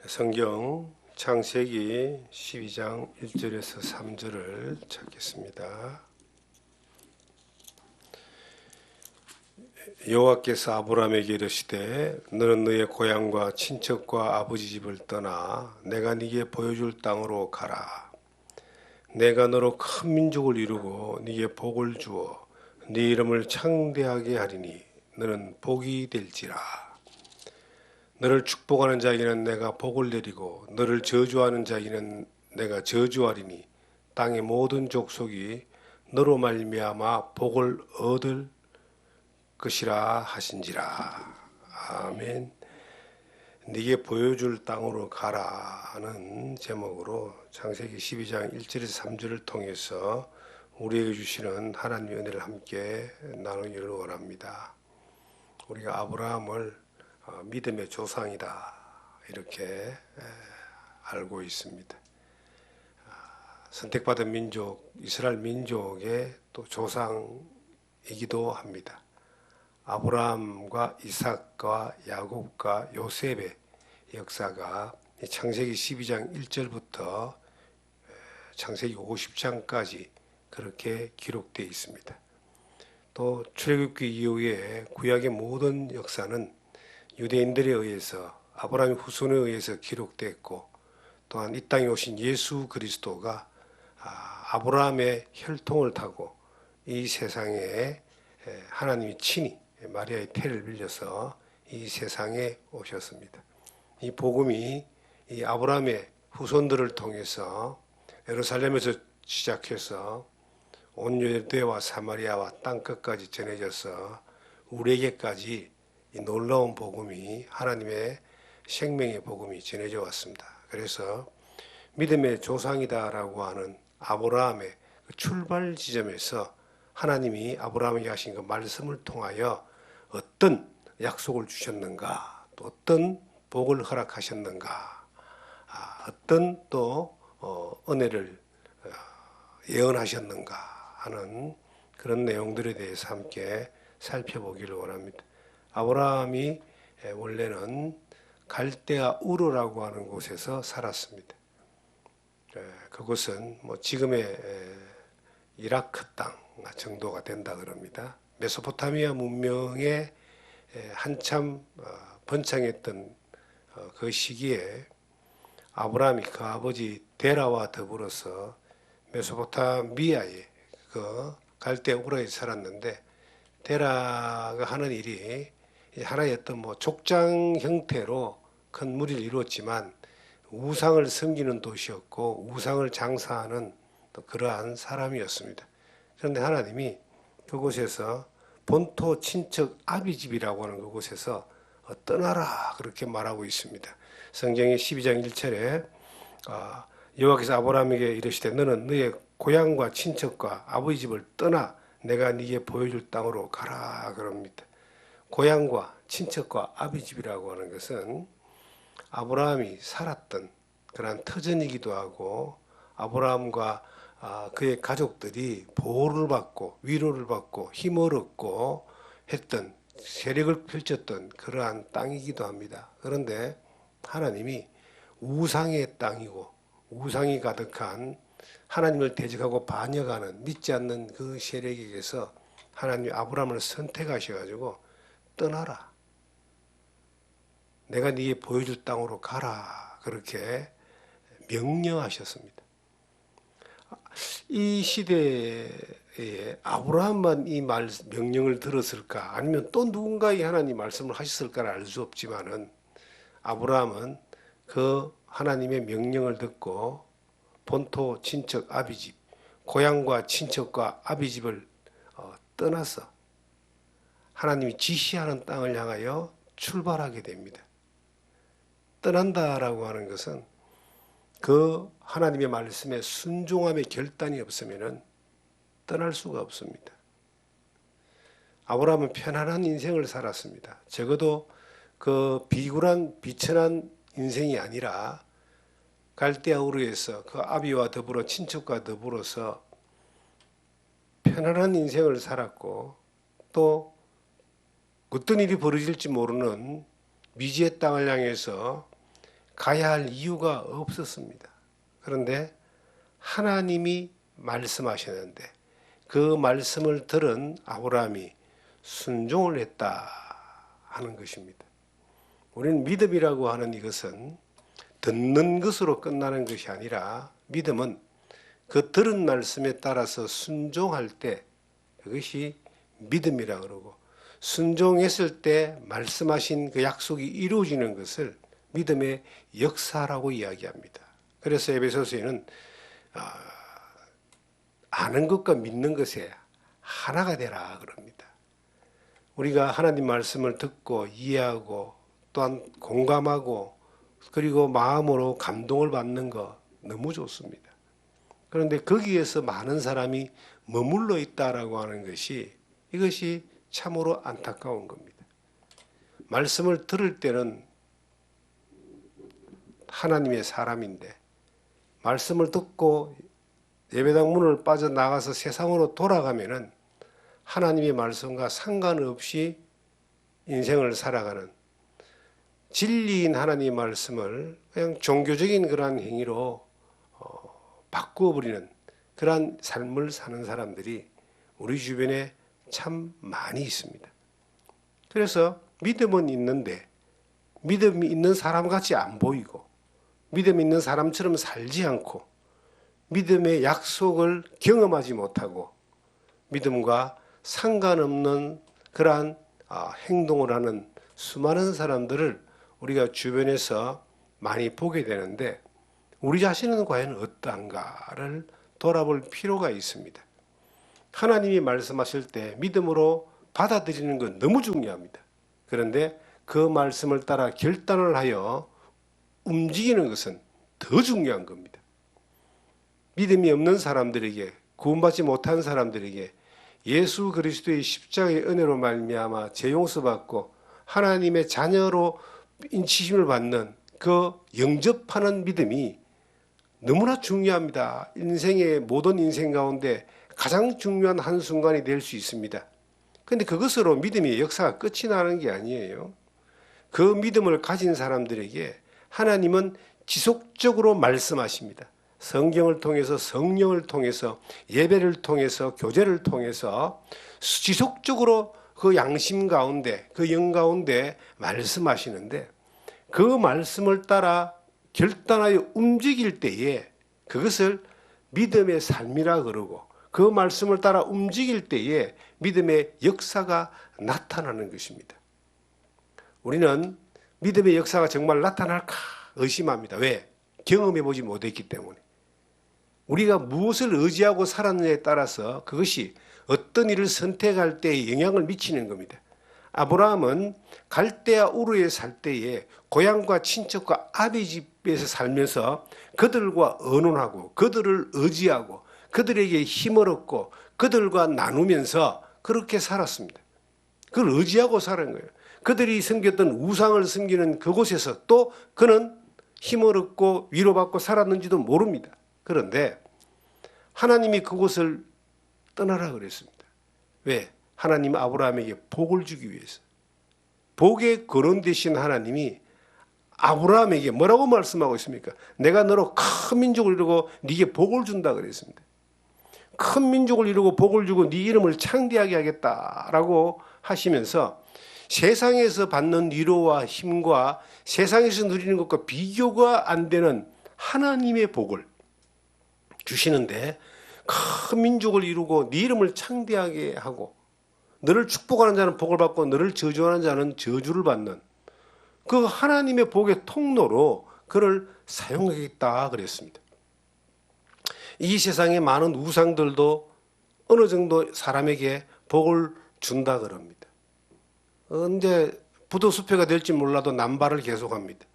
성경 창세기 12장 1절에서 3절을 찾겠습니다. 여호와께서 아브라함에게 이르시되 너는 너의 고향과 친척과 아버지 집을 떠나 내가 네게 보여줄 땅으로 가라. 내가 너로 큰 민족을 이루고 네게 복을 주어 네 이름을 창대하게 하리니 너는 복이 될지라. 너를 축복하는 자에게는 내가 복을 내리고 너를 저주하는 자에게는 내가 저주하리니 땅의 모든 족속이 너로 말미암아 복을 얻을 것이라 하신지라. 아멘. 네게 보여줄 땅으로 가라는 제목으로 창세기 12장 1절에서 3절을 통해서 우리에게 주시는 하나님의 은혜를 함께 나누기를 원합니다. 우리가 아브라함을 믿음의 조상이다 이렇게 알고 있습니다. 선택받은 민족 이스라엘 민족의 또 조상이기도 합니다. 아브라함과 이삭과 야곱과 요셉의 역사가 창세기 12장 1절부터 창세기 50장까지 그렇게 기록되어 있습니다. 또 출애굽기 이후에 구약의 모든 역사는 유대인들에 의해서 아브라함의 후손에 의해서 기록됐고 또한 이 땅에 오신 예수 그리스도가 아브라함의 혈통을 타고 이 세상에 하나님이 친히 마리아의 태를 빌려서 이 세상에 오셨습니다. 이 복음이 이 아브라함의 후손들을 통해서 예루살렘에서 시작해서 온 유대와 사마리아와 땅끝까지 전해져서 우리에게까지 이 놀라운 복음이 하나님의 생명의 복음이 전해져 왔습니다. 그래서 믿음의 조상이다라고 하는 아브라함의 출발 지점에서 하나님이 아브라함에게 하신 그 말씀을 통하여 어떤 약속을 주셨는가, 또 어떤 복을 허락하셨는가, 어떤 또 은혜를 예언하셨는가 하는 그런 내용들에 대해서 함께 살펴보기를 원합니다. 아브라함이 원래는 갈대아 우르라고 하는 곳에서 살았습니다. 그곳은 지금의 이라크 땅 정도가 된다 그럽니다. 메소포타미아 문명에 한참 번창했던 그 시기에 아브라함이 그 아버지 데라와 더불어서 메소포타미아의 그 갈대아 우르에 살았는데 데라가 하는 일이 하나의 어떤 족장 형태로 큰 무리를 이루었지만 우상을 섬기는 도시였고 우상을 장사하는 또 그러한 사람이었습니다. 그런데 하나님이 그곳에서 본토 친척 아비집이라고 하는 그곳에서 떠나라 그렇게 말하고 있습니다. 성경의 12장 1절에 여호와께서 아브라함에게 이르시되 너는 너의 고향과 친척과 아버지 집을 떠나 내가 네게 보여줄 땅으로 가라 그럽니다. 고향과 친척과 아버지 집이라고 하는 것은 아브라함이 살았던 그러한 터전이기도 하고 아브라함과 그의 가족들이 보호를 받고 위로를 받고 힘을 얻고 했던 세력을 펼쳤던 그러한 땅이기도 합니다. 그런데 하나님이 우상의 땅이고 우상이 가득한 하나님을 대적하고 반역하는 믿지 않는 그 세력에게서 하나님이 아브라함을 선택하셔가지고 떠나라. 내가 네게 보여줄 땅으로 가라. 그렇게 명령하셨습니다. 이 시대에 아브라함만 이 명령을 들었을까? 아니면 또 누군가 이 하나님 말씀을 하셨을까를 알 수 없지만은 아브라함은 그 하나님의 명령을 듣고 본토 친척 아비집, 고향과 친척과 아비집을 떠나서 하나님이 지시하는 땅을 향하여 출발하게 됩니다. 떠난다라고 하는 것은 그 하나님의 말씀에 순종함의 결단이 없으면 떠날 수가 없습니다. 아브라함은 편안한 인생을 살았습니다. 적어도 그 비굴한 비천한 인생이 아니라 갈대아 우르에서 그 아비와 더불어 친척과 더불어서 편안한 인생을 살았고 또 어떤 일이 벌어질지 모르는 미지의 땅을 향해서 가야 할 이유가 없었습니다. 그런데 하나님이 말씀하셨는데 그 말씀을 들은 아브라함이 순종을 했다 하는 것입니다. 우리는 믿음이라고 하는 이것은 듣는 것으로 끝나는 것이 아니라 믿음은 그 들은 말씀에 따라서 순종할 때 그것이 믿음이라 그러고 순종했을 때 말씀하신 그 약속이 이루어지는 것을 믿음의 역사라고 이야기합니다. 그래서 에베소서에는 아는 것과 믿는 것에 하나가 되라 그럽니다. 우리가 하나님 말씀을 듣고 이해하고 또한 공감하고 그리고 마음으로 감동을 받는 거 너무 좋습니다. 그런데 거기에서 많은 사람이 머물러 있다라고 하는 것이 이것이 참으로 안타까운 겁니다. 말씀을 들을 때는 하나님의 사람인데 말씀을 듣고 예배당 문을 빠져나가서 세상으로 돌아가면은 하나님의 말씀과 상관없이 인생을 살아가는 진리인 하나님의 말씀을 그냥 종교적인 그러한 행위로 바꾸어버리는 그러한 삶을 사는 사람들이 우리 주변에 참 많이 있습니다. 그래서 믿음은 있는데 믿음이 있는 사람 같이 안 보이고 믿음 있는 사람처럼 살지 않고 믿음의 약속을 경험하지 못하고 믿음과 상관없는 그러한 행동을 하는 수많은 사람들을 우리가 주변에서 많이 보게 되는데 우리 자신은 과연 어떠한가를 돌아볼 필요가 있습니다. 하나님이 말씀하실 때 믿음으로 받아들이는 건 너무 중요합니다. 그런데 그 말씀을 따라 결단을 하여 움직이는 것은 더 중요한 겁니다. 믿음이 없는 사람들에게 구원받지 못한 사람들에게 예수 그리스도의 십자가의 은혜로 말미암아 죄 용서받고 하나님의 자녀로 인치심을 받는 그 영접하는 믿음이 너무나 중요합니다. 인생의 모든 인생 가운데 가장 중요한 한순간이 될 수 있습니다. 그런데 그것으로 믿음의 역사가 끝이 나는 게 아니에요. 그 믿음을 가진 사람들에게 하나님은 지속적으로 말씀하십니다. 성경을 통해서 성령을 통해서 예배를 통해서 교제를 통해서 지속적으로 그 양심 가운데 그 영 가운데 말씀하시는데 그 말씀을 따라 결단하여 움직일 때에 그것을 믿음의 삶이라 그러고 그 말씀을 따라 움직일 때에 믿음의 역사가 나타나는 것입니다. 우리는 믿음의 역사가 정말 나타날까 의심합니다. 왜? 경험해보지 못했기 때문에. 우리가 무엇을 의지하고 살았느냐에 따라서 그것이 어떤 일을 선택할 때에 영향을 미치는 겁니다. 아브라함은 갈대아 우르에 살 때에 고향과 친척과 아비 집에서 살면서 그들과 의논하고 그들을 의지하고 그들에게 힘을 얻고 그들과 나누면서 그렇게 살았습니다. 그걸 의지하고 살은 거예요. 그들이 섬겼던 우상을 섬기는 그곳에서 또 그는 힘을 얻고 위로받고 살았는지도 모릅니다. 그런데 하나님이 그곳을 떠나라 그랬습니다. 왜? 하나님 아브라함에게 복을 주기 위해서. 복의 근원 되신 하나님이 아브라함에게 뭐라고 말씀하고 있습니까? 내가 너로 큰 민족을 이루고 네게 복을 준다 그랬습니다. 큰 민족을 이루고 복을 주고 네 이름을 창대하게 하겠다라고 하시면서 세상에서 받는 위로와 힘과 세상에서 누리는 것과 비교가 안 되는 하나님의 복을 주시는데 큰 민족을 이루고 네 이름을 창대하게 하고 너를 축복하는 자는 복을 받고 너를 저주하는 자는 저주를 받는 그 하나님의 복의 통로로 그를 사용하겠다 그랬습니다. 이 세상의 많은 우상들도 어느 정도 사람에게 복을 준다 그럽니다. 언제 부도수표가 될지 몰라도 남발을 계속합니다.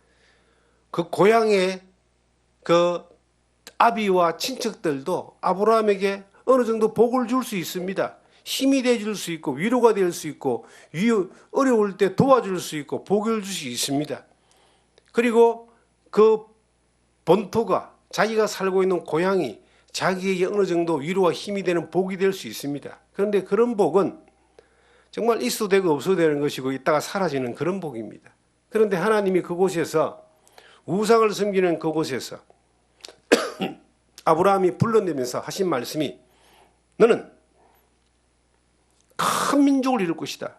그 고향의 그 아비와 친척들도 아브라함에게 어느 정도 복을 줄 수 있습니다. 힘이 되줄 수 있고 위로가 될 수 있고 어려울 때 도와줄 수 있고 복을 줄 수 있습니다. 그리고 그 본토가 자기가 살고 있는 고향이 자기에게 어느 정도 위로와 힘이 되는 복이 될 수 있습니다. 그런데 그런 복은 정말 있어도 되고 없어도 되는 것이고 있다가 사라지는 그런 복입니다. 그런데 하나님이 그곳에서 우상을 섬기는 그곳에서 아브라함이 불러내면서 하신 말씀이 너는 큰 민족을 이룰 것이다.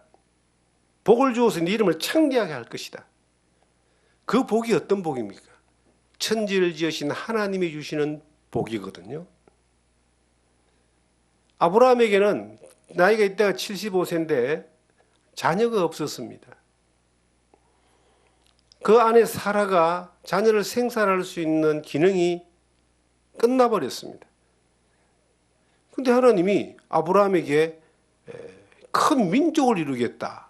복을 주어서 네 이름을 창대하게 할 것이다. 그 복이 어떤 복입니까? 천지를 지으신 하나님이 주시는 복이거든요. 아브라함에게는 나이가 이때가 75세인데 자녀가 없었습니다. 그 아내 사라가 자녀를 생산할 수 있는 기능이 끝나버렸습니다. 그런데 하나님이 아브라함에게 큰 민족을 이루겠다.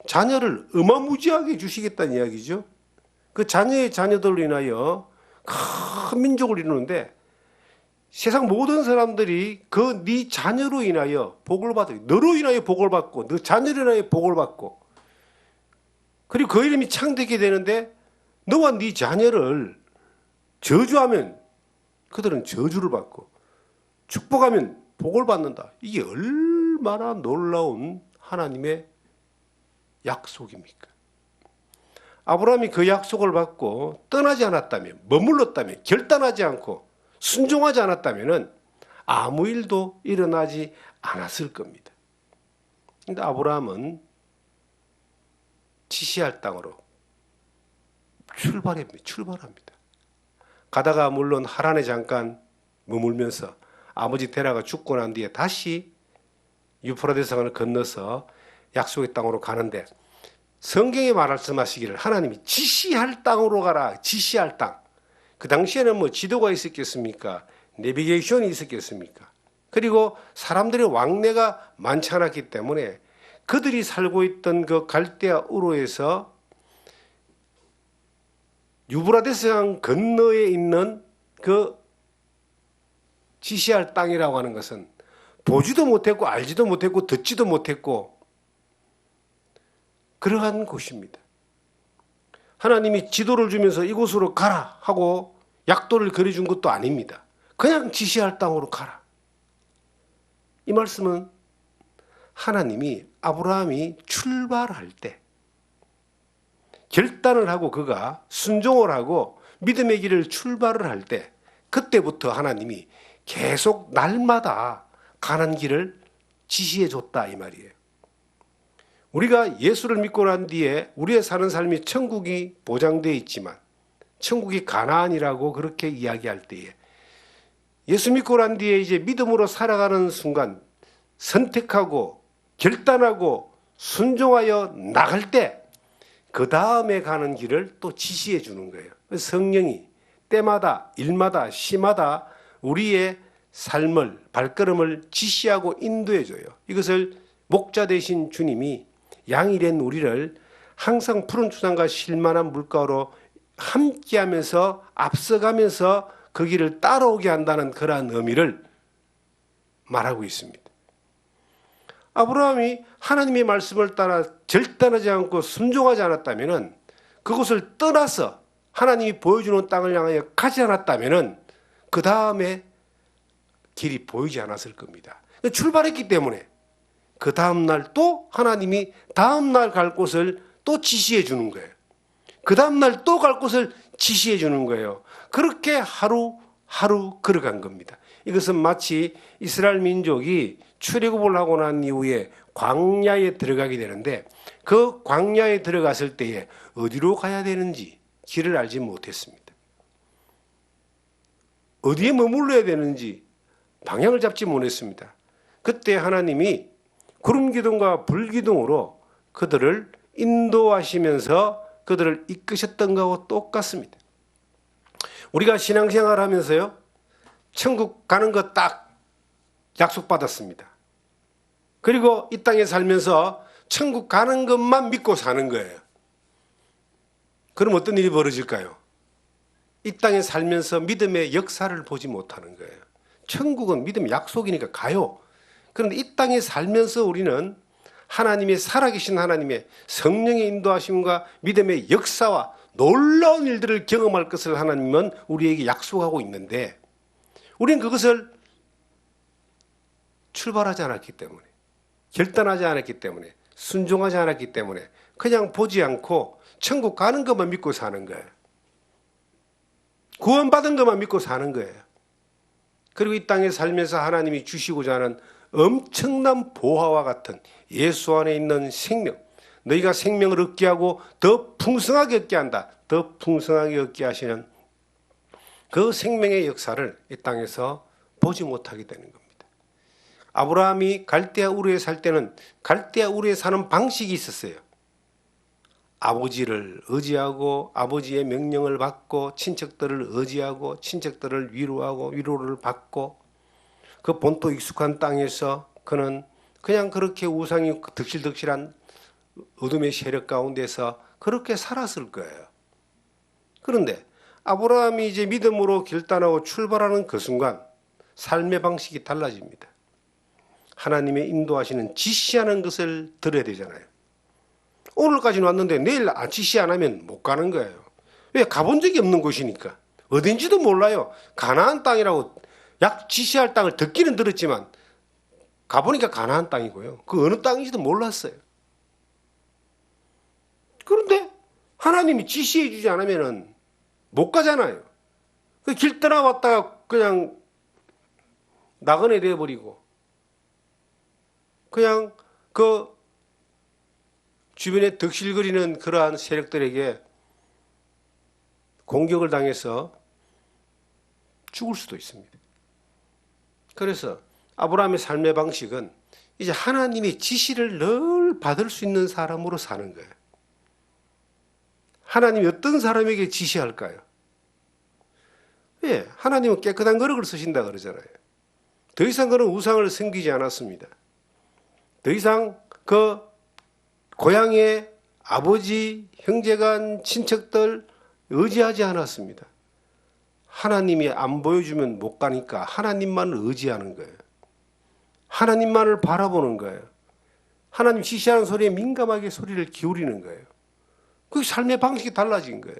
자녀를 어마무지하게 주시겠다는 이야기죠. 그 자녀의 자녀들로 인하여 큰 민족을 이루는데 세상 모든 사람들이 그 네 자녀로 인하여 복을 받아. 너로 인하여 복을 받고 너 자녀로 인하여 복을 받고 그리고 그 이름이 창대하게 되는데 너와 네 자녀를 저주하면 그들은 저주를 받고 축복하면 복을 받는다. 이게 얼마나 놀라운 하나님의 약속입니까? 아브라함이 그 약속을 받고 떠나지 않았다면, 머물렀다면, 결단하지 않고 순종하지 않았다면 아무 일도 일어나지 않았을 겁니다. 그런데 아브라함은 지시할 땅으로 출발합니다. 가다가 물론 하란에 잠깐 머물면서 아버지 데라가 죽고 난 뒤에 다시 유프라데스 강을 건너서 약속의 땅으로 가는데 성경에 말씀하시기를 하나님이 지시할 땅으로 가라. 지시할 땅. 그 당시에는 뭐 지도가 있었겠습니까? 내비게이션이 있었겠습니까? 그리고 사람들의 왕래가 많지 않았기 때문에 그들이 살고 있던 그 갈대아 우르에서 유브라데스강 건너에 있는 그 지시할 땅이라고 하는 것은 보지도 못했고 알지도 못했고 듣지도 못했고 그러한 곳입니다. 하나님이 지도를 주면서 이곳으로 가라 하고 약도를 그려준 것도 아닙니다. 그냥 지시할 땅으로 가라. 이 말씀은 하나님이 아브라함이 출발할 때 결단을 하고 그가 순종을 하고 믿음의 길을 출발을 할 때 그때부터 하나님이 계속 날마다 가는 길을 지시해 줬다 이 말이에요. 우리가 예수를 믿고 난 뒤에 우리의 사는 삶이 천국이 보장되어 있지만 천국이 가나안이라고 그렇게 이야기할 때에 예수 믿고 난 뒤에 이제 믿음으로 살아가는 순간 선택하고 결단하고 순종하여 나갈 때 그 다음에 가는 길을 또 지시해 주는 거예요. 성령이 때마다 일마다 시마다 우리의 삶을 발걸음을 지시하고 인도해 줘요. 이것을 목자 되신 주님이 양이 된 우리를 항상 푸른 초장과 실만한 물가로 함께하면서 앞서가면서 그 길을 따라오게 한다는 그러한 의미를 말하고 있습니다. 아브라함이 하나님의 말씀을 따라 결단하지 않고 순종하지 않았다면 그곳을 떠나서 하나님이 보여주는 땅을 향하여 가지 않았다면 그 다음에 길이 보이지 않았을 겁니다. 출발했기 때문에 그 다음날 또 하나님이 다음날 갈 곳을 또 지시해 주는 거예요. 그 다음날 또 갈 곳을 지시해 주는 거예요. 그렇게 하루하루 걸어간 겁니다. 이것은 마치 이스라엘 민족이 출애굽을 하고 난 이후에 광야에 들어가게 되는데 그 광야에 들어갔을 때에 어디로 가야 되는지 길을 알지 못했습니다. 어디에 머물러야 되는지 방향을 잡지 못했습니다. 그때 하나님이 구름 기둥과 불 기둥으로 그들을 인도하시면서 그들을 이끄셨던 것과 똑같습니다. 우리가 신앙생활 하면서요, 천국 가는 거 딱 약속받았습니다. 그리고 이 땅에 살면서 천국 가는 것만 믿고 사는 거예요. 그럼 어떤 일이 벌어질까요? 이 땅에 살면서 믿음의 역사를 보지 못하는 거예요. 천국은 믿음의 약속이니까 가요. 그런데 이 땅에 살면서 우리는 하나님의 살아계신 하나님의 성령의 인도하심과 믿음의 역사와 놀라운 일들을 경험할 것을 하나님은 우리에게 약속하고 있는데 우리는 그것을 출발하지 않았기 때문에 결단하지 않았기 때문에 순종하지 않았기 때문에 그냥 보지 않고 천국 가는 것만 믿고 사는 거예요. 구원받은 것만 믿고 사는 거예요. 그리고 이 땅에 살면서 하나님이 주시고자 하는 엄청난 보화와 같은 예수 안에 있는 생명, 너희가 생명을 얻게 하고 더 풍성하게 얻게 한다. 더 풍성하게 얻게 하시는 그 생명의 역사를 이 땅에서 보지 못하게 되는 겁니다. 아브라함이 갈대아 우르에 살 때는 갈대아 우르에 사는 방식이 있었어요. 아버지를 의지하고 아버지의 명령을 받고 친척들을 의지하고 친척들을 위로하고 위로를 받고 그 본토 익숙한 땅에서 그는 그냥 그렇게 우상이 득실득실한 어둠의 세력 가운데서 그렇게 살았을 거예요. 그런데 아브라함이 이제 믿음으로 결단하고 출발하는 그 순간 삶의 방식이 달라집니다. 하나님의 인도하시는 지시하는 것을 들어야 되잖아요. 오늘까지는 왔는데 내일 지시 안 하면 못 가는 거예요. 왜? 가본 적이 없는 곳이니까. 어딘지도 몰라요. 가나안 땅이라고 약 지시할 땅을 듣기는 들었지만 가보니까 가나안 땅이고요. 그 어느 땅인지도 몰랐어요. 그런데 하나님이 지시해 주지 않으면 못 가잖아요. 그 길 떠나왔다가 그냥 나그네 되어버리고 그냥 그 주변에 득실거리는 그러한 세력들에게 공격을 당해서 죽을 수도 있습니다. 그래서 아브라함의 삶의 방식은 이제 하나님의 지시를 늘 받을 수 있는 사람으로 사는 거예요. 하나님이 어떤 사람에게 지시할까요? 예, 하나님은 깨끗한 거룩을 쓰신다 그러잖아요. 더 이상 그런 우상을 섬기지 않았습니다. 더 이상 그 고향의 아버지, 형제간, 친척들 의지하지 않았습니다. 하나님이 안 보여주면 못 가니까 하나님만을 의지하는 거예요. 하나님만을 바라보는 거예요. 하나님 지시하는 소리에 민감하게 소리를 기울이는 거예요. 그 삶의 방식이 달라진 거예요.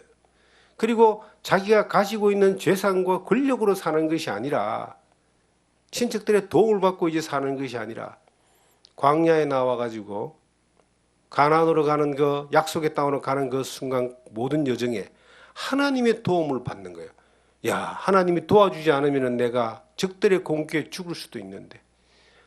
그리고 자기가 가지고 있는 재산과 권력으로 사는 것이 아니라 친척들의 도움을 받고 이제 사는 것이 아니라 광야에 나와가지고 가나안으로 가는 그 약속의 땅으로 가는 그 순간 모든 여정에 하나님의 도움을 받는 거예요. 야, 하나님이 도와주지 않으면 내가 적들의 공격에 죽을 수도 있는데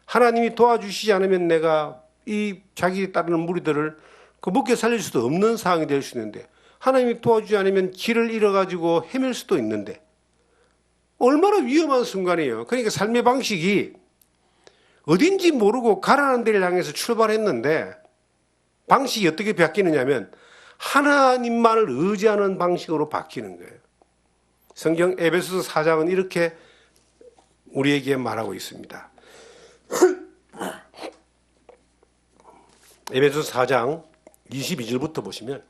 하나님이 도와주시지 않으면 내가 이 자기에 따르는 무리들을 그 먹여 살릴 수도 없는 상황이 될 수 있는데 하나님이 도와주지 않으면 길을 잃어가지고 헤맬 수도 있는데 얼마나 위험한 순간이에요. 그러니까 삶의 방식이 어딘지 모르고 가라는 데를 향해서 출발했는데 방식이 어떻게 바뀌느냐면 하나님만을 의지하는 방식으로 바뀌는 거예요. 성경 에베소서 4장은 이렇게 우리에게 말하고 있습니다. 에베소서 4장 22절부터 보시면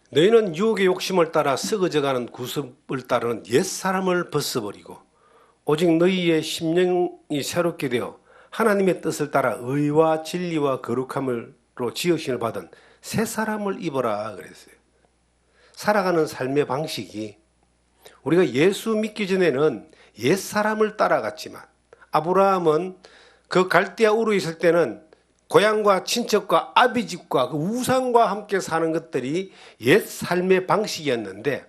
너희는 유혹의 욕심을 따라 썩어져가는 구습을 따르는 옛사람을 벗어버리고 오직 너희의 심령이 새롭게 되어 하나님의 뜻을 따라 의와 진리와 거룩함으로 지으심을 받은 새 사람을 입어라 그랬어요. 살아가는 삶의 방식이 우리가 예수 믿기 전에는 옛사람을 따라갔지만 아브라함은 그 갈대아 우르에 있을 때는 고향과 친척과 아비집과 그 우상과 함께 사는 것들이 옛 삶의 방식이었는데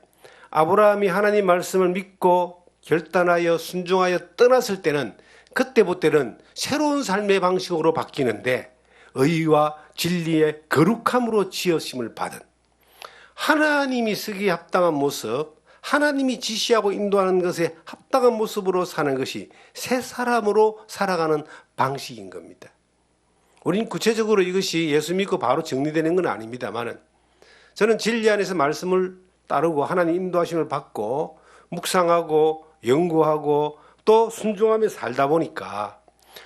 아브라함이 하나님 말씀을 믿고 결단하여 순종하여 떠났을 때는 그때부터는 새로운 삶의 방식으로 바뀌는데 의와 진리의 거룩함으로 지으심을 받은 하나님이 쓰기에 합당한 모습, 하나님이 지시하고 인도하는 것에 합당한 모습으로 사는 것이 새 사람으로 살아가는 방식인 겁니다. 우린 구체적으로 이것이 예수 믿고 바로 정리되는 건 아닙니다만은 저는 진리 안에서 말씀을 따르고 하나님 인도하심을 받고 묵상하고 연구하고 또 순종하며 살다 보니까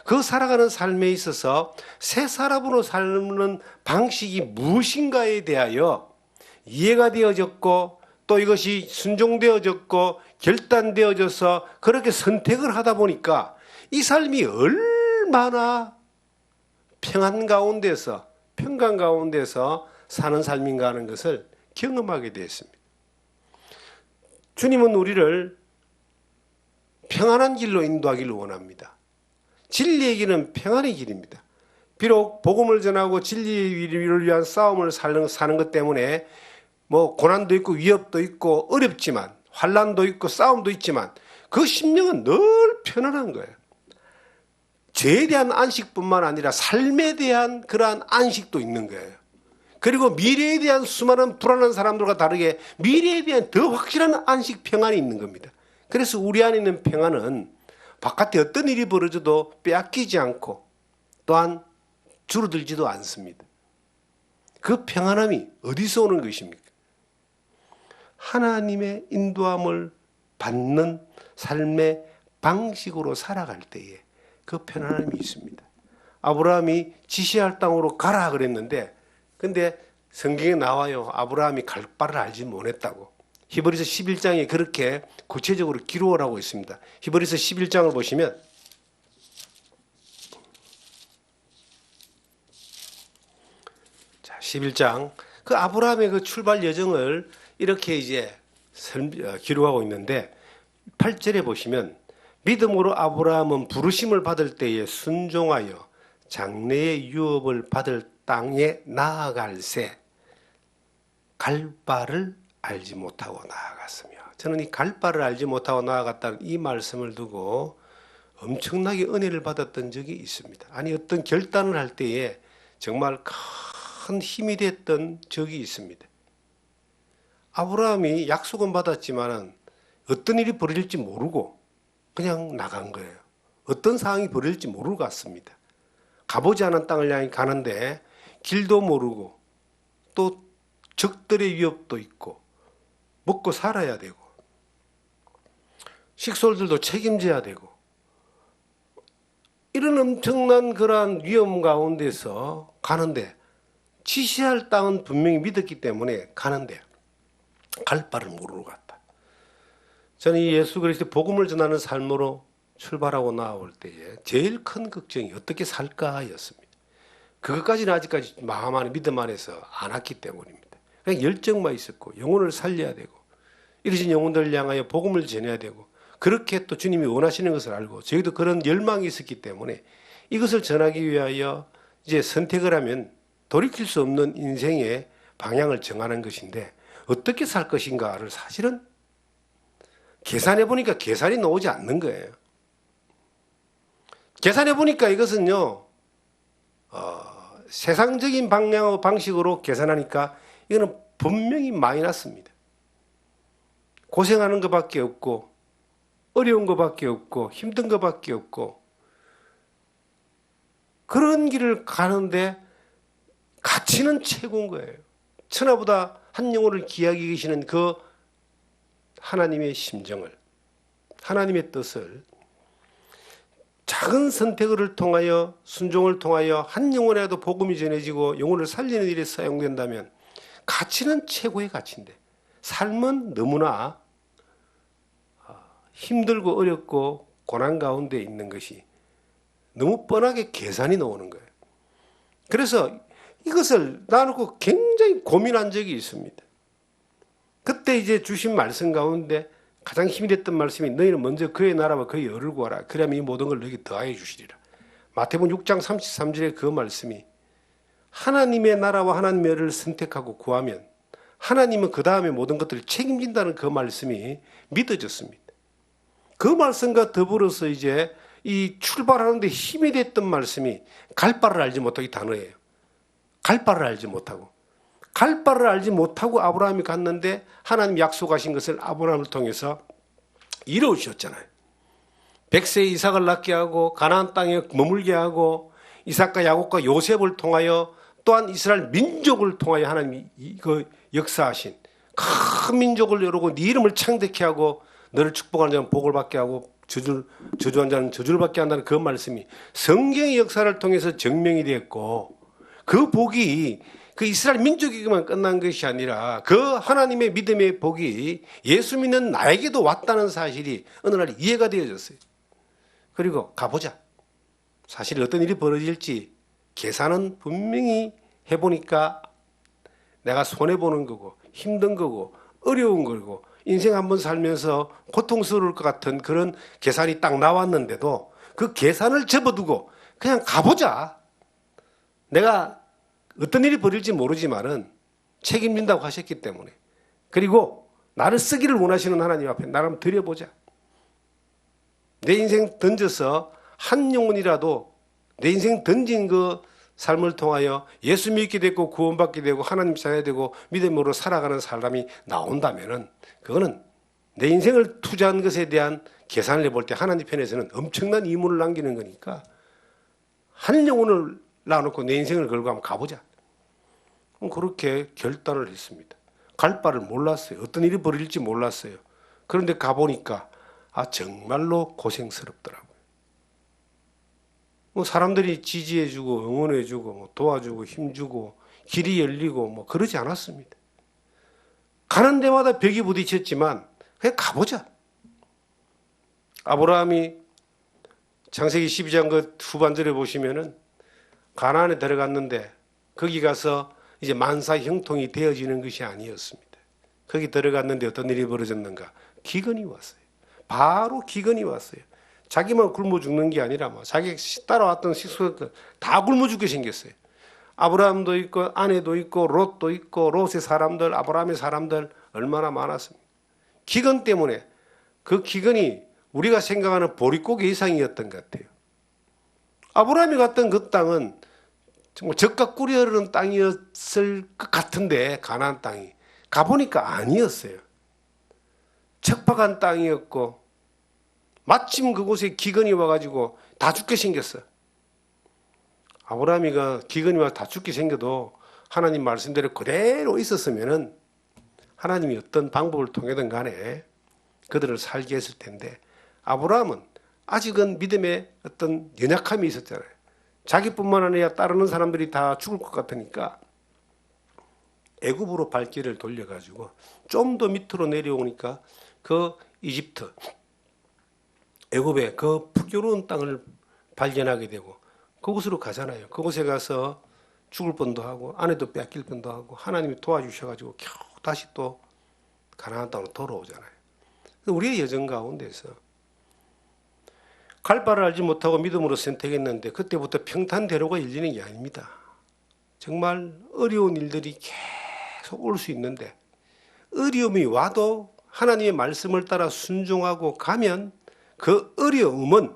그 살아가는 삶에 있어서 새 사람으로 사는 방식이 무엇인가에 대하여 이해가 되어졌고 또 이것이 순종되어졌고 결단되어져서 그렇게 선택을 하다 보니까 이 삶이 얼마나 평안 가운데서 평강 가운데서 사는 삶인가 하는 것을 경험하게 되었습니다. 주님은 우리를 평안한 길로 인도하기를 원합니다. 진리의 길은 평안의 길입니다. 비록 복음을 전하고 진리를 위한 싸움을 사는 것 때문에 뭐 고난도 있고 위협도 있고 어렵지만 환난도 있고 싸움도 있지만 그 심령은 늘 편안한 거예요. 죄에 대한 안식뿐만 아니라 삶에 대한 그러한 안식도 있는 거예요. 그리고 미래에 대한 수많은 불안한 사람들과 다르게 미래에 대한 더 확실한 안식 평안이 있는 겁니다. 그래서 우리 안에 있는 평안은 바깥에 어떤 일이 벌어져도 빼앗기지 않고 또한 줄어들지도 않습니다. 그 평안함이 어디서 오는 것입니까? 하나님의 인도함을 받는 삶의 방식으로 살아갈 때에 그 편안함이 있습니다. 아브라함이 지시할 땅으로 가라 그랬는데 근데 성경에 나와요. 아브라함이 갈 바를 알지 못했다고. 히브리서 11장에 그렇게 구체적으로 기록을 하고 있습니다. 히브리서 11장을 보시면 자, 11장 그 아브라함의 그 출발 여정을 이렇게 이제 기록하고 있는데 8절에 보시면 믿음으로 아브라함은 부르심을 받을 때에 순종하여 장래의 유업을 받을 땅에 나아갈새 갈 바를 알지 못하고 나아갔으며 저는 이 갈 바를 알지 못하고 나아갔다는 이 말씀을 두고 엄청나게 은혜를 받았던 적이 있습니다. 아니 어떤 결단을 할 때에 정말 큰 힘이 됐던 적이 있습니다. 아브라함이 약속은 받았지만 어떤 일이 벌어질지 모르고 그냥 나간 거예요. 어떤 상황이 벌어질지 모르고 갔습니다. 가보지 않은 땅을 향해 가는데 길도 모르고 또 적들의 위협도 있고 먹고 살아야 되고 식솔들도 책임져야 되고 이런 엄청난 그러한 위험 가운데서 가는데 지시할 땅은 분명히 믿었기 때문에 가는데 갈 바를 모르고 갔다. 저는 이 예수 그리스도의 복음을 전하는 삶으로 출발하고 나올 때에 제일 큰 걱정이 어떻게 살까였습니다. 그것까지는 아직까지 마음 안에 믿음 안에서 안 왔기 때문입니다. 그냥 열정만 있었고 영혼을 살려야 되고 이러신 영혼들을 향하여 복음을 전해야 되고 그렇게 또 주님이 원하시는 것을 알고 저희도 그런 열망이 있었기 때문에 이것을 전하기 위하여 이제 선택을 하면 돌이킬 수 없는 인생의 방향을 정하는 것인데 어떻게 살 것인가를 사실은 계산해 보니까 계산이 나오지 않는 거예요. 계산해 보니까 이것은요 세상적인 방향과 방식으로 계산하니까 이거는 분명히 마이너스입니다. 고생하는 것밖에 없고 어려운 것밖에 없고 힘든 것밖에 없고 그런 길을 가는데 가치는 최고인 거예요. 천하보다 한 영혼을 귀하게 계시는 그 하나님의 심정을 하나님의 뜻을 작은 선택을 통하여 순종을 통하여 한 영혼에라도 복음이 전해지고 영혼을 살리는 일에 사용된다면 가치는 최고의 가치인데 삶은 너무나 힘들고 어렵고 고난 가운데 있는 것이 너무 뻔하게 계산이 나오는 거예요. 그래서 이것을 놔놓고 굉장히 고민한 적이 있습니다. 그때 이제 주신 말씀 가운데 가장 힘이 됐던 말씀이 너희는 먼저 그의 나라와 그의 의를 구하라. 그러면 이 모든 걸 너희에게 더하여 주시리라. 마태복음 6장 33절의 그 말씀이 하나님의 나라와 하나님의 의를 선택하고 구하면 하나님은 그 다음에 모든 것들을 책임진다는 그 말씀이 믿어졌습니다. 그 말씀과 더불어서 이제 이 출발하는데 힘이 됐던 말씀이 갈 바를 알지 못하고 이 단어예요. 갈 바를 알지 못하고. 갈 바를 알지 못하고 아브라함이 갔는데 하나님 약속하신 것을 아브라함을 통해서 이루어주셨잖아요. 100세에 이삭을 낳게 하고 가나안 땅에 머물게 하고 이삭과 야곱과 요셉을 통하여 또한 이스라엘 민족을 통하여 하나님이 그 역사하신 큰 민족을 이루고 네 이름을 창대케 하고 너를 축복하는 자는 복을 받게 하고 저주한 자는 저주를 받게 한다는 그 말씀이 성경의 역사를 통해서 증명이 되었고 그 복이 그 이스라엘 민족에게만 끝난 것이 아니라 그 하나님의 믿음의 복이 예수 믿는 나에게도 왔다는 사실이 어느 날 이해가 되어졌어요. 그리고 가보자. 사실 어떤 일이 벌어질지 계산은 분명히 해보니까 내가 손해보는 거고 힘든 거고 어려운 거고 인생 한번 살면서 고통스러울 것 같은 그런 계산이 딱 나왔는데도 그 계산을 접어두고 그냥 가보자. 내가 어떤 일이 벌일지 모르지만은 책임진다고 하셨기 때문에, 그리고 나를 쓰기를 원하시는 하나님 앞에 나를 한번 드려보자. 내 인생 던져서 한 영혼이라도 내 인생 던진 그 삶을 통하여 예수 믿게 되고 구원받게 되고 하나님 자녀 되고 믿음으로 살아가는 사람이 나온다면은, 그거는 내 인생을 투자한 것에 대한 계산을 해볼 때 하나님 편에서는 엄청난 이문을 남기는 거니까, 한 영혼을 놔놓고 내 인생을 걸고 한번 가보자. 그렇게 결단을 했습니다. 갈 바를 몰랐어요. 어떤 일이 벌어질지 몰랐어요. 그런데 가보니까 정말로 고생스럽더라고요. 사람들이 지지해주고 응원해주고 도와주고 힘주고 길이 열리고 그러지 않았습니다. 가는 데마다 벽이 부딪혔지만 그냥 가보자. 아브라함이 창세기 12장 그 후반절에 보시면은 가나안에 들어갔는데 거기 가서 이제 만사 형통이 되어지는 것이 아니었습니다. 거기 들어갔는데 어떤 일이 벌어졌는가? 기근이 왔어요. 바로 기근이 왔어요. 자기만 굶어 죽는 게 아니라 자기 따라왔던 식구들 다 굶어 죽게 생겼어요. 아브라함도 있고 아내도 있고 롯도 있고 롯의 사람들, 아브라함의 사람들 얼마나 많았습니까? 기근 때문에, 그 기근이 우리가 생각하는 보릿고개 이상이었던 것 같아요. 아브라함이 갔던 그 땅은 정말 젖과 꿀이 흐르는 땅이었을 것 같은데, 가나안 땅이 가보니까 아니었어요. 척박한 땅이었고 마침 그곳에 기근이 와가지고 다 죽게 생겼어. 아브라함이가 기근이 와서 다 죽게 생겨도 하나님 말씀대로 그대로 있었으면은 하나님이 어떤 방법을 통해든 간에 그들을 살게 했을 텐데, 아브라함은 아직은 믿음에 어떤 연약함이 있었잖아요. 자기뿐만 아니라 따르는 사람들이 다 죽을 것 같으니까 애굽으로 발길을 돌려가지고 좀 더 밑으로 내려오니까 그 이집트, 애굽의 그 풍요로운 땅을 발견하게 되고 그곳으로 가잖아요. 그곳에 가서 죽을 뻔도 하고 아내도 뺏길 뻔도 하고 하나님이 도와주셔가지고 겨우 다시 또 가나안 땅으로 돌아오잖아요. 우리의 여정 가운데서 갈 바를 알지 못하고 믿음으로 선택했는데 그때부터 평탄대로가 열리는 게 아닙니다. 정말 어려운 일들이 계속 올 수 있는데, 어려움이 와도 하나님의 말씀을 따라 순종하고 가면 그 어려움은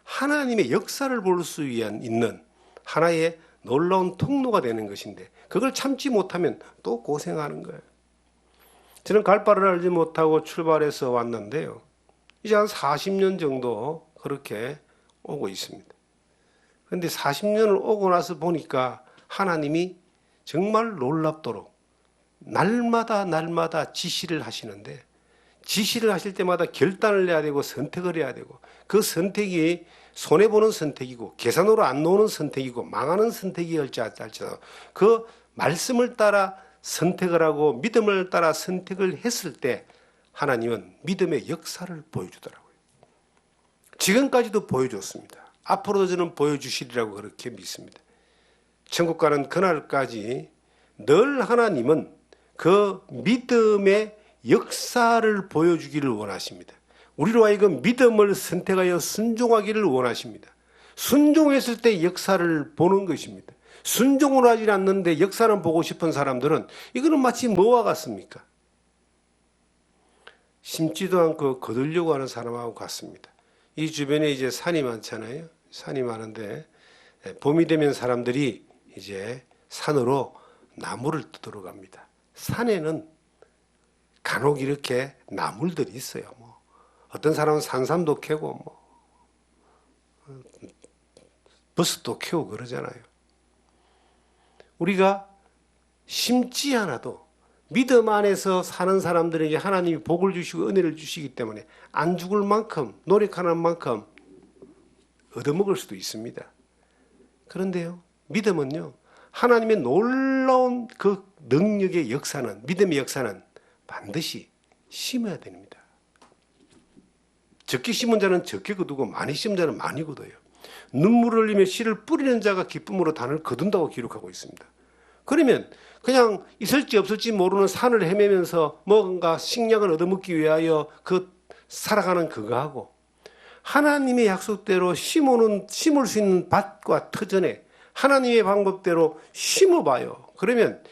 하나님의 역사를 볼 수 있는 하나의 놀라운 통로가 되는 것인데, 그걸 참지 못하면 또 고생하는 거예요. 저는 갈 바를 알지 못하고 출발해서 왔는데요, 이제 한 40년 정도 그렇게 오고 있습니다. 그런데 40년을 오고 나서 보니까 하나님이 정말 놀랍도록 날마다 지시를 하시는데, 지시를 하실 때마다 결단을 해야 되고 선택을 해야 되고, 그 선택이 손해보는 선택이고 계산으로 안 나오는 선택이고 망하는 선택이었을지라도 그 말씀을 따라 선택을 하고 믿음을 따라 선택을 했을 때 하나님은 믿음의 역사를 보여주더라고요. 지금까지도 보여줬습니다. 앞으로도 저는 보여주시리라고 그렇게 믿습니다. 천국 가는 그날까지 늘 하나님은 그 믿음의 역사를 보여주기를 원하십니다. 우리로 하여금 믿음을 선택하여 순종하기를 원하십니다. 순종했을 때 역사를 보는 것입니다. 순종을 하지 않는데 역사는 보고 싶은 사람들은 이거는 마치 뭐와 같습니까? 심지도 않고 거두려고 하는 사람하고 같습니다. 이 주변에 이제 산이 많잖아요. 산이 많은데 봄이 되면 사람들이 이제 산으로 나무를 뜯으러 갑니다. 산에는 간혹 이렇게 나물들이 있어요. 어떤 사람은 산삼도 캐고 버섯도 캐고 그러잖아요. 우리가 심지 않아도 믿음 안에서 사는 사람들에게 하나님이 복을 주시고 은혜를 주시기 때문에 안 죽을 만큼 노력하는 만큼 얻어먹을 수도 있습니다. 그런데요, 믿음은요, 하나님의 놀라운 그 능력의 역사는, 믿음의 역사는 반드시 심어야 됩니다. 적게 심은 자는 적게 거두고 많이 심은 자는 많이 거둬요. 눈물을 흘리며 씨를 뿌리는 자가 기쁨으로 단을 거둔다고 기록하고 있습니다. 그러면 그냥 있을지 없을지 모르는 산을 헤매면서 뭔가 식량을 얻어먹기 위하여 살아가는 그거하고, 하나님의 약속대로 심을 수 있는 밭과 터전에 하나님의 방법대로 심어봐요. 그러면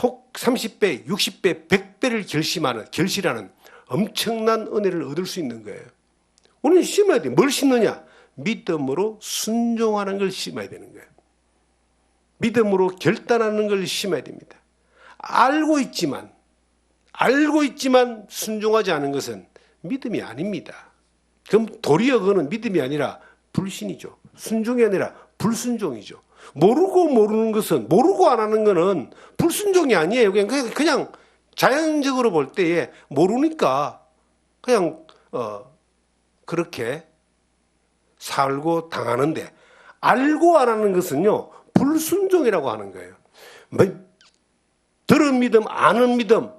혹 30배, 60배, 100배를 결실하는 엄청난 은혜를 얻을 수 있는 거예요. 우리는 심어야 돼. 뭘 심느냐? 믿음으로 순종하는 걸 심어야 되는 거예요. 믿음으로 결단하는 걸 심어야 됩니다. 알고 있지만 순종하지 않은 것은 믿음이 아닙니다. 그럼 도리어 그거는 믿음이 아니라 불신이죠. 순종이 아니라 불순종이죠. 모르고 안 하는 것은 불순종이 아니에요. 그냥 자연적으로 볼 때에 모르니까 그냥 그렇게 살고 당하는데, 알고 안 하는 것은요 불순종이라고 하는 거예요. 들은 믿음, 아는 믿음,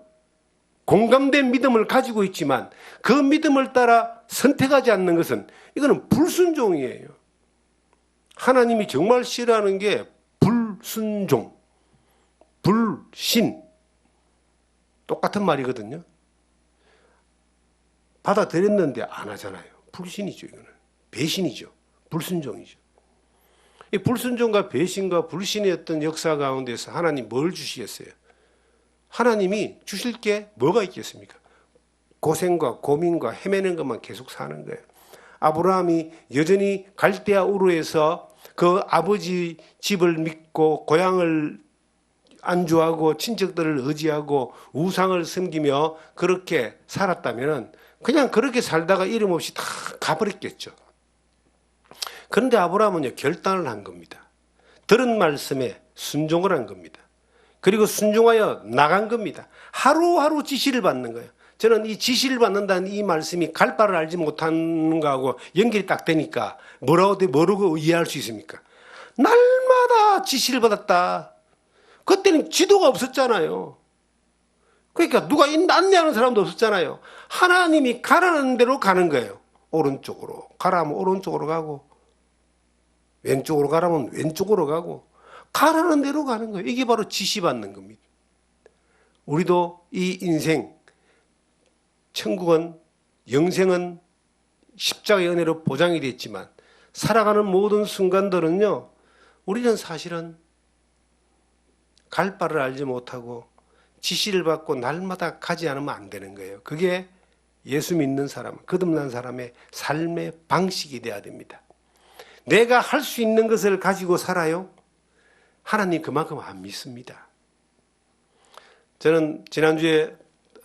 공감된 믿음을 가지고 있지만 그 믿음을 따라 선택하지 않는 것은 이거는 불순종이에요. 하나님이 정말 싫어하는 게 불순종, 불신, 똑같은 말이거든요. 받아들였는데 안 하잖아요. 불신이죠. 이거는 배신이죠. 불순종이죠. 이 불순종과 배신과 불신의 어떤 역사 가운데서 하나님 뭘 주시겠어요? 하나님이 주실 게 뭐가 있겠습니까? 고생과 고민과 헤매는 것만 계속 사는 거예요. 아브라함이 여전히 갈대아 우르에서 그 아버지 집을 믿고 고향을 안주하고 친척들을 의지하고 우상을 섬기며 그렇게 살았다면 그냥 그렇게 살다가 이름 없이 다 가버렸겠죠. 그런데 아브라함은요 결단을 한 겁니다. 들은 말씀에 순종을 한 겁니다. 그리고 순종하여 나간 겁니다. 하루하루 지시를 받는 거예요. 저는 이 지시를 받는다는 이 말씀이 갈 바를 알지 못하는 거하고 연결이 딱 되니까 뭐라고 이해할 수 있습니까? 날마다 지시를 받았다. 그때는 지도가 없었잖아요. 그러니까 누가 안내하는 사람도 없었잖아요. 하나님이 가라는 대로 가는 거예요. 오른쪽으로 가라면 오른쪽으로 가고, 왼쪽으로 가라면 왼쪽으로 가고, 가라는 대로 가는 거예요. 이게 바로 지시받는 겁니다. 우리도 이 인생, 천국은, 영생은 십자가의 은혜로 보장이 됐지만 살아가는 모든 순간들은요, 우리는 사실은 갈 바를 알지 못하고 지시를 받고 날마다 가지 않으면 안 되는 거예요. 그게 예수 믿는 사람, 거듭난 사람의 삶의 방식이 돼야 됩니다. 내가 할 수 있는 것을 가지고 살아요? 하나님 그만큼 안 믿습니다. 저는 지난주에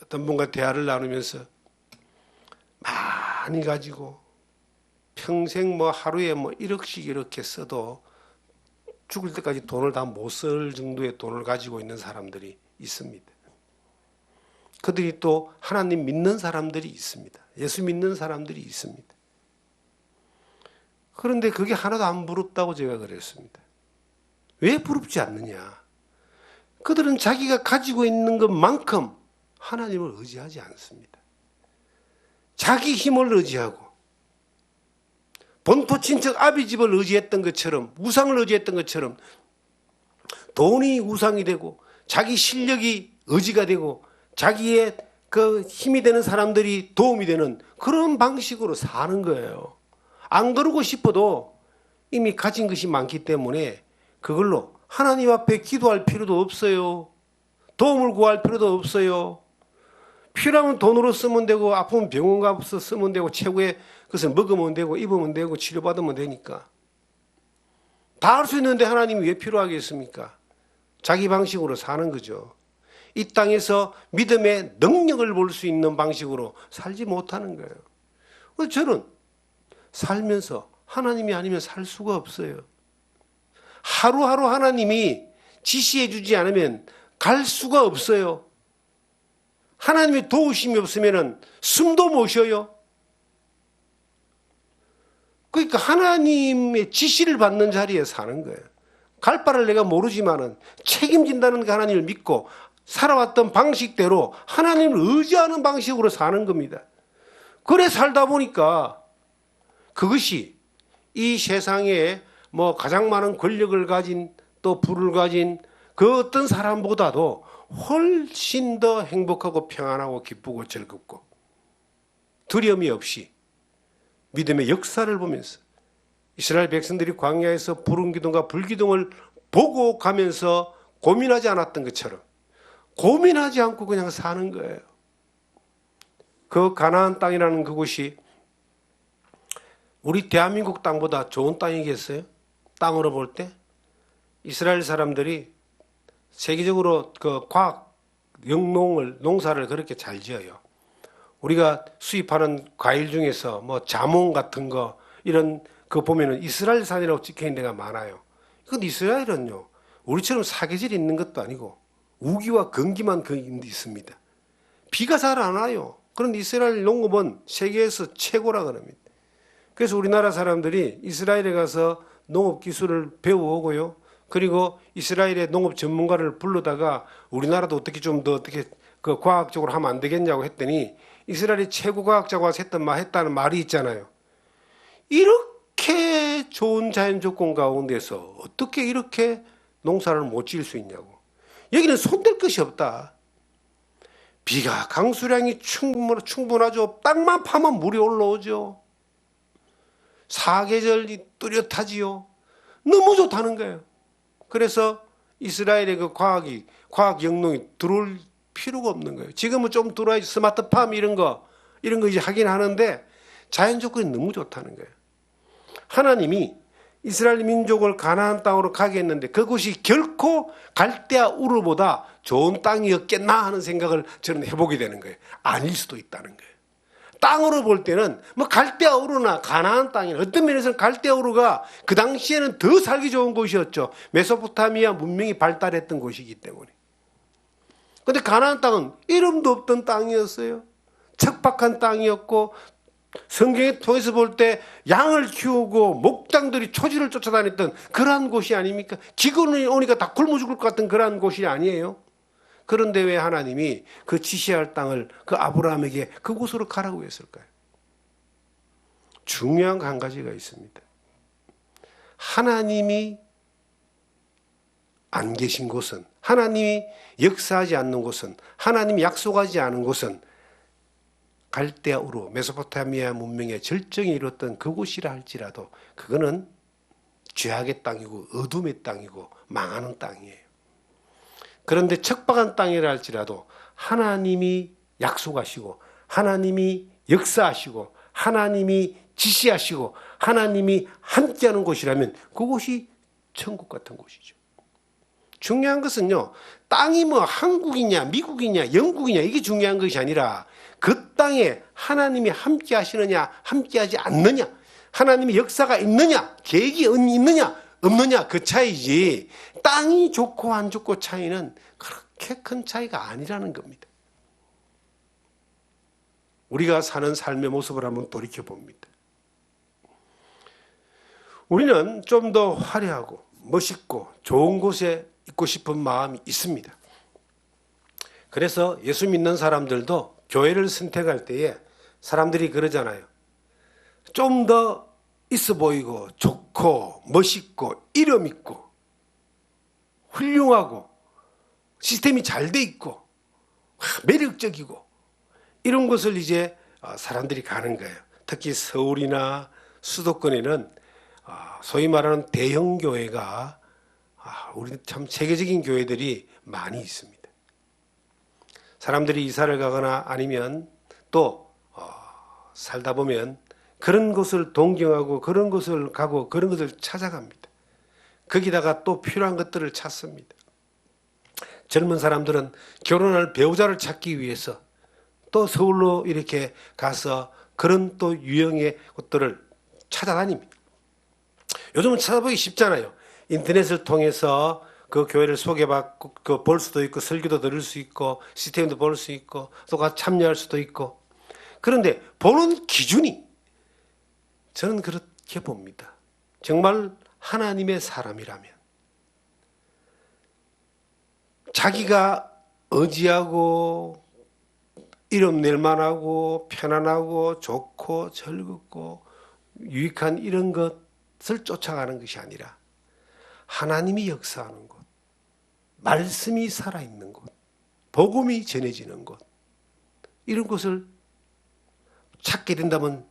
어떤 분과 대화를 나누면서 많이 가지고 평생 하루에 1억씩 이렇게 써도 죽을 때까지 돈을 다 못 쓸 정도의 돈을 가지고 있는 사람들이 있습니다. 그들이 또 하나님 믿는 사람들이 있습니다. 예수 믿는 사람들이 있습니다. 그런데 그게 하나도 안 부럽다고 제가 그랬습니다. 왜 부럽지 않느냐? 그들은 자기가 가지고 있는 것만큼 하나님을 의지하지 않습니다. 자기 힘을 의지하고 본토 친척 아비집을 의지했던 것처럼, 우상을 의지했던 것처럼 돈이 우상이 되고 자기 실력이 의지가 되고 자기의 그 힘이 되는 사람들이 도움이 되는 그런 방식으로 사는 거예요. 안 그러고 싶어도 이미 가진 것이 많기 때문에 그걸로 하나님 앞에 기도할 필요도 없어요. 도움을 구할 필요도 없어요. 필요하면 돈으로 쓰면 되고, 아프면 병원 가서 쓰면 되고, 최고의 것을 먹으면 되고, 입으면 되고, 치료받으면 되니까. 다 할 수 있는데 하나님이 왜 필요하겠습니까? 자기 방식으로 사는 거죠. 이 땅에서 믿음의 능력을 볼 수 있는 방식으로 살지 못하는 거예요. 저는 살면서 하나님이 아니면 살 수가 없어요. 하루하루 하나님이 지시해 주지 않으면 갈 수가 없어요. 하나님의 도우심이 없으면 숨도 못 쉬어요. 그러니까 하나님의 지시를 받는 자리에 사는 거예요. 갈 바를 내가 모르지만은 책임진다는 그 하나님을 믿고 살아왔던 방식대로 하나님을 의지하는 방식으로 사는 겁니다. 그래 살다 보니까 그것이 이 세상에 가장 많은 권력을 가진 또 부를 가진 그 어떤 사람보다도 훨씬 더 행복하고 평안하고 기쁘고 즐겁고 두려움이 없이 믿음의 역사를 보면서 이스라엘 백성들이 광야에서 푸른 기둥과 불기둥을 보고 가면서 고민하지 않았던 것처럼 고민하지 않고 그냥 사는 거예요. 그 가나안 땅이라는 그곳이 우리 대한민국 땅보다 좋은 땅이겠어요? 땅으로 볼 때? 이스라엘 사람들이 세계적으로 그 과학 농사를 그렇게 잘 지어요. 우리가 수입하는 과일 중에서 뭐 자몽 같은 거 이런 거 보면은 이스라엘산이라고 찍혀 있는 데가 많아요. 이건 이스라엘은요, 우리처럼 사계절이 있는 것도 아니고 우기와 건기만 있습니다. 비가 잘 안 와요. 그런데 이스라엘 농업은 세계에서 최고라 그럽니다. 그래서 우리나라 사람들이 이스라엘에 가서 농업 기술을 배워오고요. 그리고 이스라엘의 농업 전문가를 불러다가 우리나라도 어떻게 좀 더 어떻게 그 과학적으로 하면 안 되겠냐고 했더니 이스라엘이 최고 과학자가 와서 했다는 말이 있잖아요. 이렇게 좋은 자연 조건 가운데서 어떻게 이렇게 농사를 못 지을 수 있냐고. 여기는 손댈 것이 없다. 비가 강수량이 충분하죠. 땅만 파면 물이 올라오죠. 사계절이 뚜렷하지요. 너무 좋다는 거예요. 그래서 이스라엘의 그 과학 영농이 들어올 필요가 없는 거예요. 지금은 좀 들어와야지 스마트팜 이런 거 이제 하긴 하는데 자연 조건이 너무 좋다는 거예요. 하나님이 이스라엘 민족을 가나안 땅으로 가게 했는데 그곳이 결코 갈대아 우르보다 좋은 땅이었겠나 하는 생각을 저는 해보게 되는 거예요. 아닐 수도 있다는 거예요. 땅으로 볼 때는 뭐 갈대아 우르나 가나안 땅이나 어떤 면에서는 갈대아 우르가 그 당시에는 더 살기 좋은 곳이었죠. 메소포타미아 문명이 발달했던 곳이기 때문에. 그런데 가나안 땅은 이름도 없던 땅이었어요. 척박한 땅이었고 성경에 통해서 볼 때 양을 키우고 목장들이 초지를 쫓아다녔던 그러한 곳이 아닙니까? 기근이 오니까 다 굶어 죽을 것 같은 그러한 곳이 아니에요. 그런데 왜 하나님이 그 지시할 땅을 그 아브라함에게 그곳으로 가라고 했을까요? 중요한 한 가지가 있습니다. 하나님이 안 계신 곳은, 하나님이 역사하지 않는 곳은, 하나님이 약속하지 않은 곳은 갈대아 우르 메소포타미아 문명의 절정이 이뤘던 그곳이라 할지라도 그거는 죄악의 땅이고 어둠의 땅이고 망하는 땅이에요. 그런데 척박한 땅이라 할지라도 하나님이 약속하시고 하나님이 역사하시고 하나님이 지시하시고 하나님이 함께하는 곳이라면 그곳이 천국 같은 곳이죠. 중요한 것은요, 땅이 뭐 한국이냐 미국이냐 영국이냐 이게 중요한 것이 아니라 그 땅에 하나님이 함께 하시느냐 함께하지 않느냐, 하나님의 역사가 있느냐 계획이 있느냐 없느냐 그 차이지, 땅이 좋고 안 좋고 차이는 그렇게 큰 차이가 아니라는 겁니다. 우리가 사는 삶의 모습을 한번 돌이켜 봅니다. 우리는 좀 더 화려하고 멋있고 좋은 곳에 있고 싶은 마음이 있습니다. 그래서 예수 믿는 사람들도 교회를 선택할 때에 사람들이 그러잖아요. 좀 더 있어 보이고 좋고 멋있고 이름 있고 훌륭하고 시스템이 잘 돼 있고 매력적이고 이런 곳을 이제 사람들이 가는 거예요. 특히 서울이나 수도권에는 소위 말하는 대형 교회가 우리 참 세계적인 교회들이 많이 있습니다. 사람들이 이사를 가거나 아니면 또 살다 보면 그런 곳을 동경하고 그런 곳을 가고 그런 것을 찾아갑니다. 거기다가 또 필요한 것들을 찾습니다. 젊은 사람들은 결혼할 배우자를 찾기 위해서 또 서울로 이렇게 가서 그런 또 유형의 것들을 찾아다닙니다. 요즘은 찾아보기 쉽잖아요. 인터넷을 통해서 그 교회를 소개받고 볼 수도 있고 설교도 들을 수 있고 시스템도 볼 수 있고 또 같이 참여할 수도 있고. 그런데 보는 기준이 저는 그렇게 봅니다. 정말 하나님의 사람이라면 자기가 의지하고 이름 낼 만하고 편안하고 좋고 즐겁고 유익한 이런 것을 쫓아가는 것이 아니라 하나님이 역사하는 곳, 말씀이 살아있는 곳, 복음이 전해지는 곳, 이런 곳을 찾게 된다면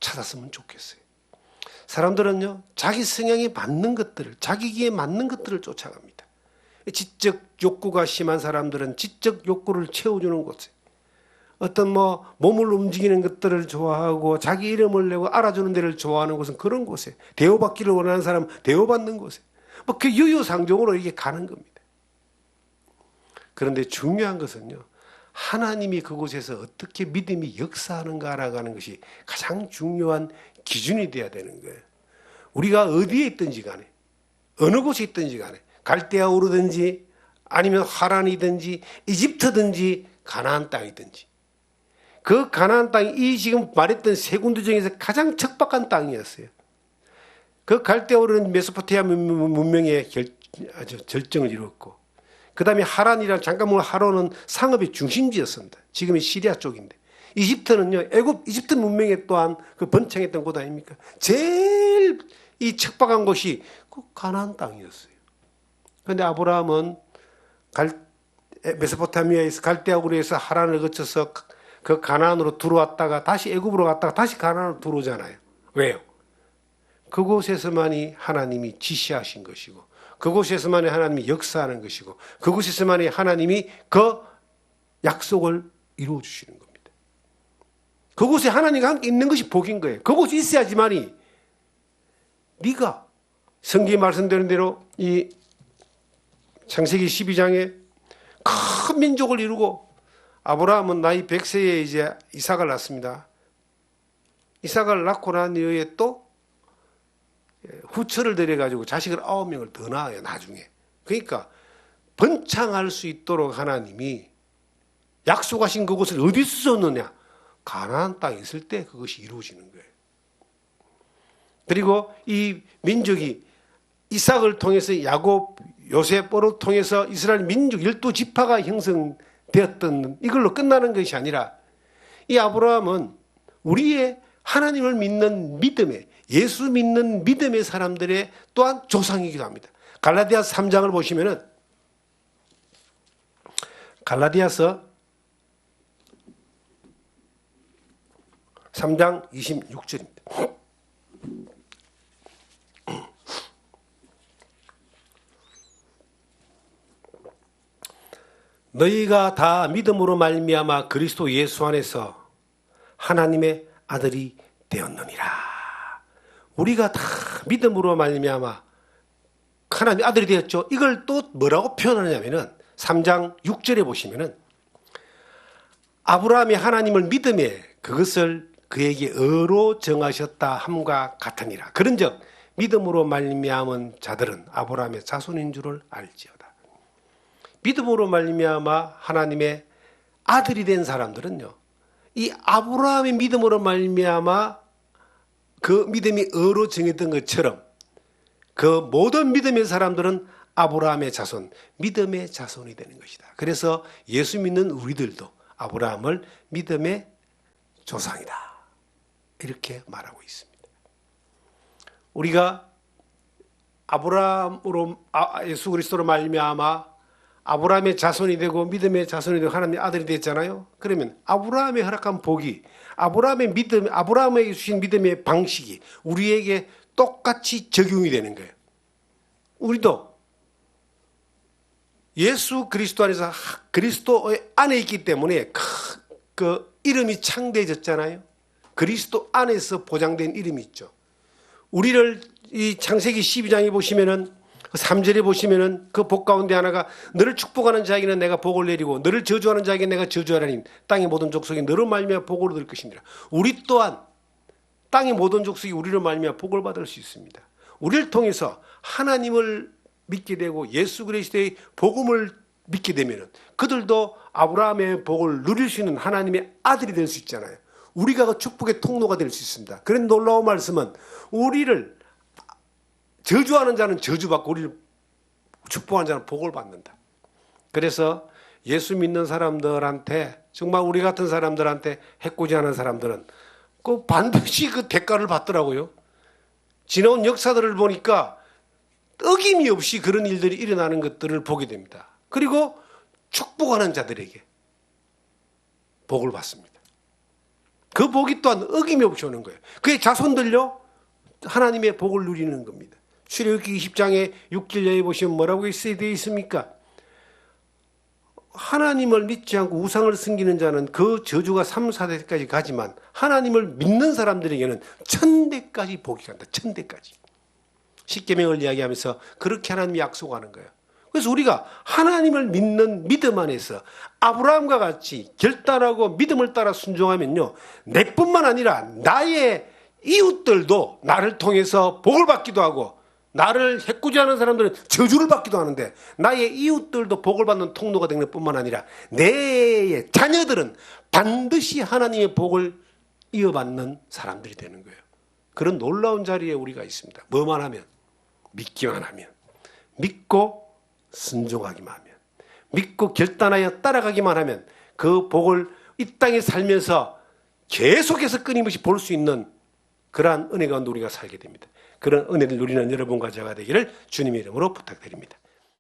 찾았으면 좋겠어요. 사람들은요, 자기 성향에 맞는 것들을, 자기 기에 맞는 것들을 쫓아갑니다. 지적 욕구가 심한 사람들은 지적 욕구를 채워주는 곳에, 어떤 몸을 움직이는 것들을 좋아하고 자기 이름을 내고 알아주는 데를 좋아하는 곳은 그런 곳에, 대우받기를 원하는 사람은 대우받는 곳에, 그 유유상종으로 이게 가는 겁니다. 그런데 중요한 것은요, 하나님이 그곳에서 어떻게 믿음이 역사하는가 알아가는 것이 가장 중요한 기준이 돼야 되는 거예요. 우리가 어디에 있든지 간에, 어느 곳에 있든지 간에, 갈대아 우르든지 아니면 하란이든지 이집트든지 가나안 땅이든지, 그 가나안 땅이 이 지금 말했던 세 군데 중에서 가장 척박한 땅이었어요. 그 갈대아 우르는 메소포타미아 문명의 아주 절정을 이루었고, 그 다음에 하란이란, 잠깐만, 하란은 상업의 중심지였습니다. 지금의 시리아 쪽인데, 이집트는요, 이집트 문명에 또한 그 번창했던 곳 아닙니까? 제일 이 척박한 곳이 그 가나안 땅이었어요. 그런데 아브라함은 메소포타미아에서 갈대아우르에서 하란을 거쳐서 그 가나안으로 들어왔다가 다시 애굽으로 갔다가 다시 가나안으로 들어오잖아요. 왜요? 그곳에서만이 하나님이 지시하신 것이고, 그곳에서만이 하나님이 역사하는 것이고, 그곳에서만이 하나님이 그 약속을 이루어 주시는 겁니다. 그곳에 하나님과 함께 있는 것이 복인 거예요. 그곳에 있어야지만이 네가 성경에 말씀되는 대로 이 창세기 12장에 큰 민족을 이루고, 아브라함은 나이 100세에 이제 이삭을 낳습니다. 이삭을 낳고 난 이후에 또 후처를 들여가지고 자식을 9명을 더 낳아요, 나중에. 그러니까 번창할 수 있도록 하나님이 약속하신 그곳을 어디서 줬느냐? 가나안 땅에 있을 때 그것이 이루어지는 거예요. 그리고 이 민족이 이삭을 통해서 야곱, 요셉을 통해서 이스라엘 민족 12지파가 형성되었던 이걸로 끝나는 것이 아니라, 이 아브라함은 우리의 하나님을 믿는 믿음의, 예수 믿는 믿음의 사람들의 또한 조상이기도 합니다. 갈라디아서 3장을 보시면은, 갈라디아서 3장 26절입니다. 너희가 다 믿음으로 말미암아 그리스도 예수 안에서 하나님의 아들이 되었느니라. 우리가 다 믿음으로 말미암아 하나님의 아들이 되었죠. 이걸 또 뭐라고 표현하냐면은 3장 6절에 보시면은, 아브라함이 하나님을 믿음에 그것을 그에게 의로 정하셨다 함과 같으니라. 그런즉 믿음으로 말미암은 자들은 아브라함의 자손인 줄을 알지어다. 믿음으로 말미암아 하나님의 아들이 된 사람들은요, 이 아브라함의 믿음으로 말미암아 그 믿음이 의로 정했던 것처럼 그 모든 믿음의 사람들은 아브라함의 자손, 믿음의 자손이 되는 것이다. 그래서 예수 믿는 우리들도 아브라함을 믿음의 조상이다, 이렇게 말하고 있습니다. 우리가 아브라함으로, 예수 그리스도로 말미암아 아브라함의 자손이 되고 믿음의 자손이 되고 하나님의 아들이 됐잖아요. 그러면 아브라함의 허락한 복이, 아브라함의 믿음, 아브라함에게 주신 믿음의 방식이 우리에게 똑같이 적용이 되는 거예요. 우리도 예수 그리스도 안에서, 그리스도 안에 있기 때문에 그 이름이 창대해졌잖아요. 그리스도 안에서 보장된 이름이 있죠. 우리를 이 창세기 12장에 보시면은 3절에 보시면은 그 복 가운데 하나가, 너를 축복하는 자에게는 내가 복을 내리고 너를 저주하는 자에게 내가 저주하라니 땅의 모든 족속이 너를 말미암아 복을 얻을 것이니라. 우리 또한 땅의 모든 족속이 우리를 말미암아 복을 받을 수 있습니다. 우리를 통해서 하나님을 믿게 되고 예수 그리스도의 복음을 믿게 되면은 그들도 아브라함의 복을 누릴 수 있는 하나님의 아들이 될 수 있잖아요. 우리가 그 축복의 통로가 될 수 있습니다. 그런 놀라운 말씀은, 우리를 저주하는 자는 저주받고 우리를 축복하는 자는 복을 받는다. 그래서 예수 믿는 사람들한테, 정말 우리 같은 사람들한테, 해코지하는 사람들은 그 반드시 그 대가를 받더라고요. 지나온 역사들을 보니까 어김이 없이 그런 일들이 일어나는 것들을 보게 됩니다. 그리고 축복하는 자들에게 복을 받습니다. 그 복이 또한 어김없이 오는 거예요. 그의 자손들요 하나님의 복을 누리는 겁니다. 출애굽기 20장에 6절에 보시면 뭐라고 되어 있습니까? 하나님을 믿지 않고 우상을 섬기는 자는 그 저주가 3, 4대까지 가지만 하나님을 믿는 사람들에게는 1000대까지 복이 간다. 1000대까지. 십계명을 이야기하면서 그렇게 하나님이 약속하는 거예요. 그래서 우리가 하나님을 믿는 믿음 안에서 아브라함과 같이 결단하고 믿음을 따라 순종하면요, 내뿐만 아니라 나의 이웃들도 나를 통해서 복을 받기도 하고, 나를 해코지하는 사람들은 저주를 받기도 하는데, 나의 이웃들도 복을 받는 통로가 되는 뿐만 아니라 내 자녀들은 반드시 하나님의 복을 이어받는 사람들이 되는 거예요. 그런 놀라운 자리에 우리가 있습니다. 뭐만 하면, 믿기만 하면, 믿고 순종하기만 하면, 믿고 결단하여 따라가기만 하면 그 복을 이 땅에 살면서 계속해서 끊임없이 볼 수 있는 그러한 은혜 가운데 우리가 살게 됩니다. 그런 은혜를 누리는 여러분과 제가 되기를 주님의 이름으로 부탁드립니다.